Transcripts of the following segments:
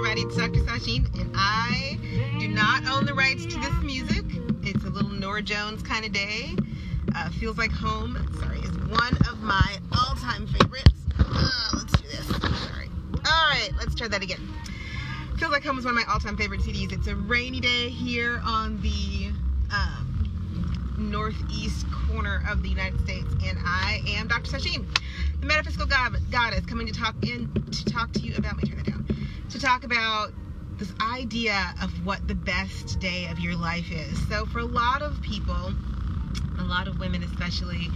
everybody, it's Dr. Sasheen, and I do not own the rights to this music. It's a little Norah Jones kind of day. Feels Like Home, it's one of my all-time favorites. Let's do this. Alright, let's try that again. Feels Like Home is one of my all-time favorite CDs. It's a rainy day here on the northeast corner of the United States, and I am Dr. Sasheen, the metaphysical goddess, coming to talk to you about, let me turn that down, to talk about this idea of what the best day of your life is. So for a lot of people, a lot of women especially,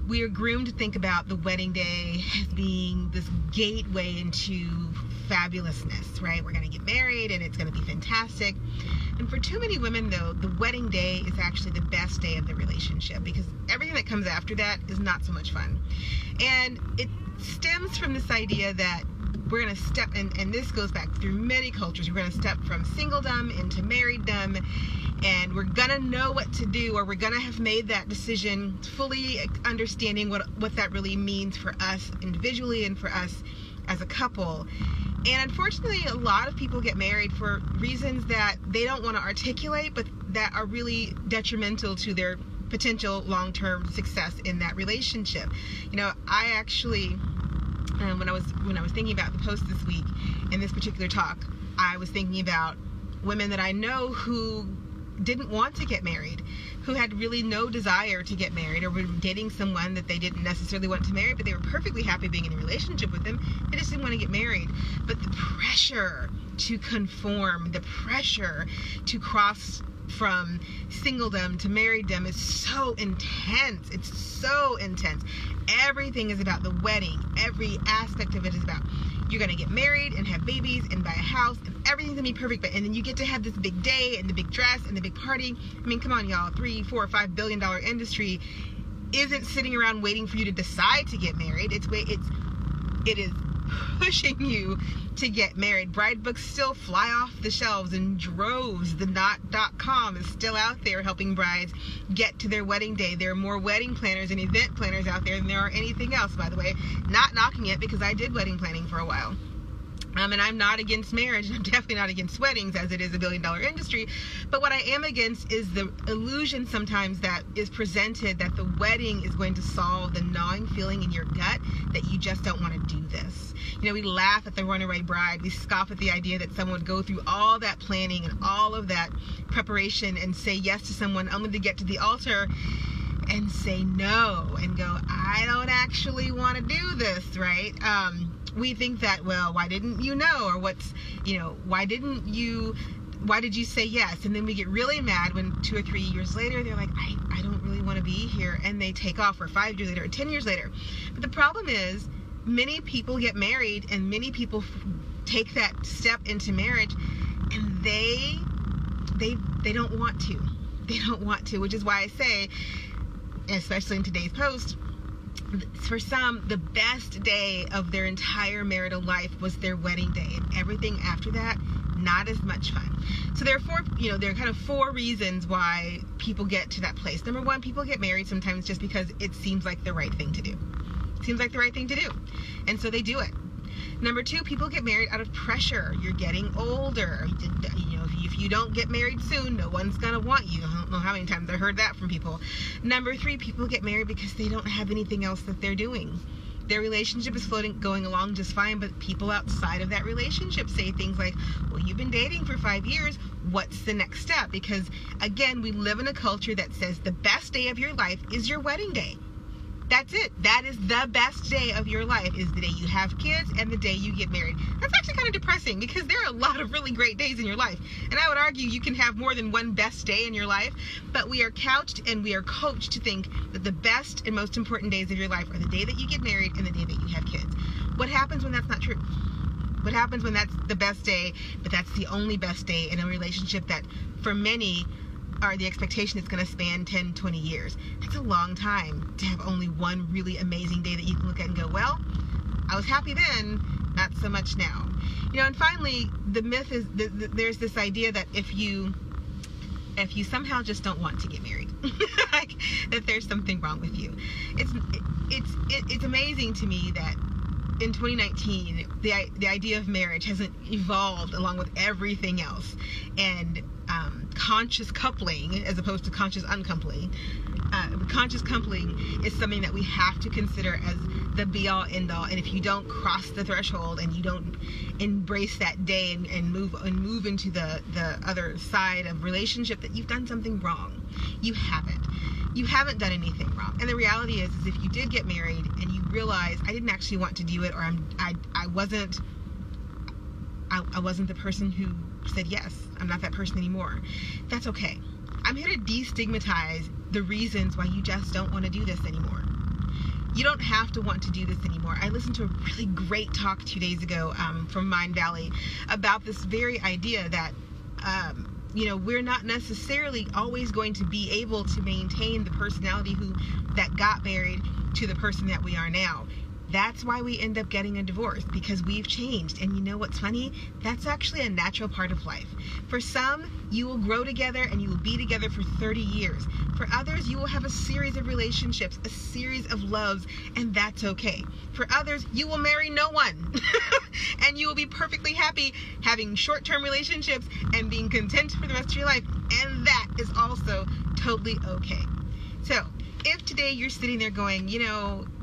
we are groomed to think about the wedding day as being this gateway into fabulousness, right? We're going to get married and it's going to be fantastic. And for too many women, though, the wedding day is actually the best day of the relationship, because everything that comes after that is not so much fun. And it stems from this idea that we're going to step, and this goes back through many cultures, we're going to step from singledom into marrieddom, and we're going to know what to do, or we're going to have made that decision fully understanding what that really means for us individually and for us as a couple. And unfortunately, a lot of people get married for reasons that they don't want to articulate, but that are really detrimental to their potential long-term success in that relationship. You know, I actually, when I was thinking about the post this week in this particular talk, I was thinking about women that I know who didn't want to get married, who had really no desire to get married, or were dating someone that they didn't necessarily want to marry, but they were perfectly happy being in a relationship with them. They just didn't want to get married. But the pressure to conform, the pressure to cross from singledom to marrieddom is so intense. It's so intense. Everything is about the wedding. Every aspect of it is about, you're going to get married and have babies and buy a house and everything's going to be perfect. And then you get to have this big day and the big dress and the big party. I mean, come on, y'all. $3, $4, $5 billion industry isn't sitting around waiting for you to decide to get married. It is pushing you to get married. Bride books still fly off the shelves in droves. The Knot.com is still out there helping brides get to their wedding day. There are more wedding planners and event planners out there than there are anything else, by the way. Not knocking it, because I did wedding planning for a while. And I'm not against marriage, and I'm definitely not against weddings, as it is a billion-dollar industry. But what I am against is the illusion sometimes that is presented that the wedding is going to solve the gnawing feeling in your gut that you just don't want to do this. You know, we laugh at the runaway bride. We scoff at the idea that someone would go through all that planning and all of that preparation and say yes to someone only to get to the altar and say no and go, I don't actually want to do this, right? We think that, well, why didn't you know? Or why did you say yes? And then we get really mad when 2 or 3 years later, they're like, I don't really want to be here. And they take off, or 5 years later, or 10 years later. But the problem is, many people get married and many people take that step into marriage and they don't want to. They don't want to, which is why I say, especially in today's post, for some, the best day of their entire marital life was their wedding day, and everything after that, not as much fun. So there are kind of 4 reasons why people get to that place. Number 1, people get married sometimes just because it seems like the right thing to do. It seems like the right thing to do, and so they do it. Number 2, people get married out of pressure. You're getting older. If you don't get married soon, no one's going to want you. I don't know how many times I heard that from people. Number 3, people get married because they don't have anything else that they're doing. Their relationship is going along just fine, but people outside of that relationship say things like, well, you've been dating for 5 years. What's the next step? Because, again, we live in a culture that says the best day of your life is your wedding day. That's it. That is the best day of your life, is the day you have kids and the day you get married. That's actually kind of depressing, because there are a lot of really great days in your life. And I would argue you can have more than one best day in your life, but we are couched and we are coached to think that the best and most important days of your life are the day that you get married and the day that you have kids. What happens when that's not true? What happens when that's the best day, but that's the only best day in a relationship that, for many, the expectation is going to span 10, 20 years. That's a long time to have only one really amazing day that you can look at and go, well, I was happy then, not so much now. And finally, the myth is, there's this idea that if you somehow just don't want to get married, like, that there's something wrong with you. It's amazing to me that in 2019, the idea of marriage hasn't evolved along with everything else, and conscious coupling as opposed to conscious uncoupling. Conscious coupling is something that we have to consider as the be-all end-all, and if you don't cross the threshold and you don't embrace that day and move into the other side of relationship, that you've done something wrong. You haven't done anything wrong. And the reality is if you did get married and you realize I didn't actually want to do it, or I wasn't the person who said yes, I'm not that person anymore, that's okay. I'm here to destigmatize the reasons why you just don't want to do this anymore. You don't have to want to do this anymore. I listened to a really great talk 2 days ago from Mind Valley about this very idea that we're not necessarily always going to be able to maintain the personality that got married to the person that we are now. That's why we end up getting a divorce, because we've changed. And you know what's funny? That's actually a natural part of life. For some, you will grow together and you will be together for 30 years. For others, you will have a series of relationships, a series of loves, and that's okay. For others, you will marry no one. And you will be perfectly happy having short-term relationships and being content for the rest of your life. And that is also totally okay. So, if today you're sitting there going,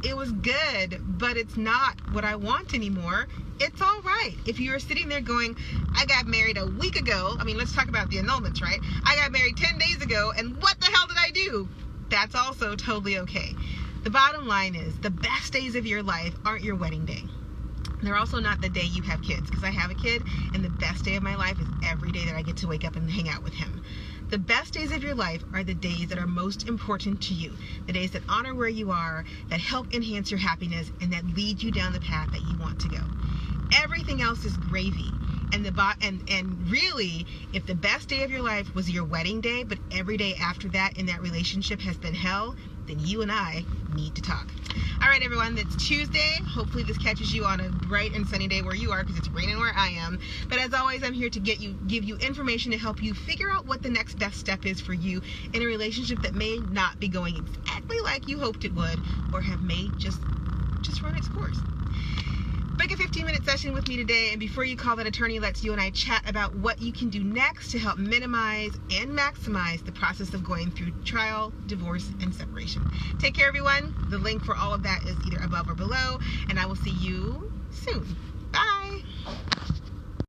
it was good, but it's not what I want anymore, it's all right. If you're sitting there going, I got married a week ago, let's talk about the annulments, right? I got married 10 days ago, and what the hell did I do? That's also totally okay. The bottom line is, the best days of your life aren't your wedding day. They're also not the day you have kids, because I have a kid, and the best day of my life is every day that I get to wake up and hang out with him. The best days of your life are the days that are most important to you, the days that honor where you are, that help enhance your happiness, and that lead you down the path that you want to go. Everything else is gravy. And really, if the best day of your life was your wedding day, but every day after that in that relationship has been hell, then you and I need to talk. All right, everyone, it's Tuesday. Hopefully this catches you on a bright and sunny day where you are, because it's raining where I am. But as always, I'm here to give you information to help you figure out what the next best step is for you in a relationship that may not be going exactly like you hoped it would, or may just run its course. Book a 15-minute session with me today, and before you call that attorney, let's you and I chat about what you can do next to help minimize and maximize the process of going through trial, divorce, and separation. Take care, everyone. The link for all of that is either above or below, and I will see you soon. Bye.